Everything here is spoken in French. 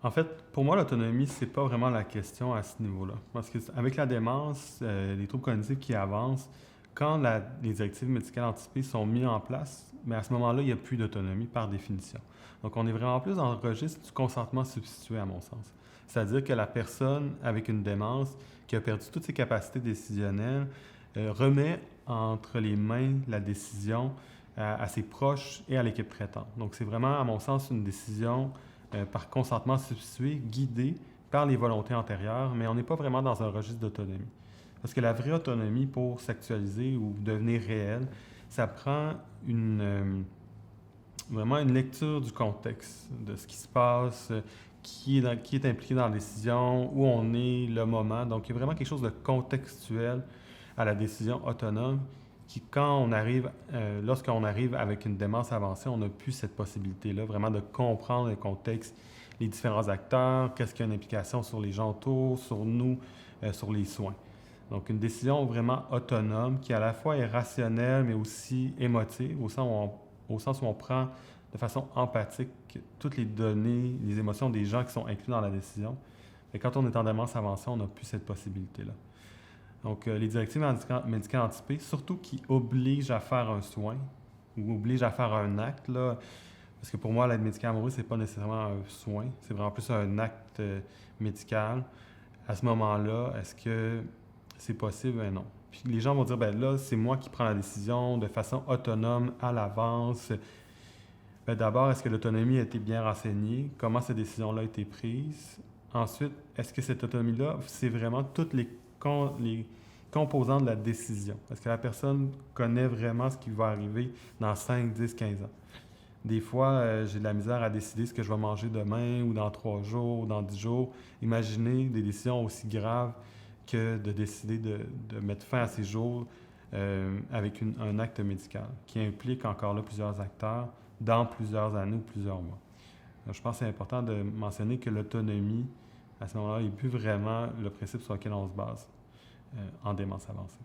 En fait, pour moi, l'autonomie, c'est pas vraiment la question à ce niveau-là. Parce que avec la démence, les troubles cognitifs qui avancent, quand les directives médicales anticipées sont mises en place, mais à ce moment-là, il n'y a plus d'autonomie par définition. Donc, on est vraiment plus dans le registre du consentement substitué, à mon sens. C'est-à-dire que la personne avec une démence qui a perdu toutes ses capacités décisionnelles remet entre les mains la décision à ses proches et à l'équipe traitante. Donc, c'est vraiment, à mon sens, une décision par consentement substitué, guidé par les volontés antérieures, mais on n'est pas vraiment dans un registre d'autonomie. Parce que la vraie autonomie, pour s'actualiser ou devenir réelle, ça prend vraiment une lecture du contexte, de ce qui se passe, qui est impliqué dans la décision, où on est, le moment. Donc, il y a vraiment quelque chose de contextuel à la décision autonome qui, lorsqu'on arrive avec une démence avancée, on n'a plus cette possibilité-là, vraiment de comprendre le contexte, les différents acteurs, qu'est-ce qui a une implication sur les gens autour, sur nous, sur les soins. Donc, une décision vraiment autonome qui, à la fois est rationnelle, mais aussi émotive, au sens où on prend de façon empathique toutes les données, les émotions des gens qui sont inclus dans la décision. Et quand on est en démence avancée, on n'a plus cette possibilité-là. Donc, les directives médicales anticipées, surtout qui obligent à faire un soin ou obligent à faire un acte, là, parce que pour moi, l'aide médicale amoureuse, c'est pas nécessairement un soin, c'est vraiment plus un acte médical. À ce moment-là, est-ce que c'est possible? Ben non. Puis les gens vont dire, ben là, c'est moi qui prends la décision de façon autonome, à l'avance. Ben d'abord, est-ce que l'autonomie a été bien renseignée? Comment cette décision-là a été prise? Ensuite, est-ce que cette autonomie-là, c'est vraiment toutes les composants de la décision? Est-ce que la personne connaît vraiment ce qui va arriver dans 5, 10, 15 ans? Des fois, j'ai de la misère à décider ce que je vais manger demain ou dans 3 jours ou dans 10 jours. Imaginez des décisions aussi graves que de décider de mettre fin à ces jours avec un acte médical qui implique encore là plusieurs acteurs dans plusieurs années ou plusieurs mois. Je pense que c'est important de mentionner que l'autonomie, à ce moment-là, n'est plus vraiment le principe sur lequel on se base en démence avancée.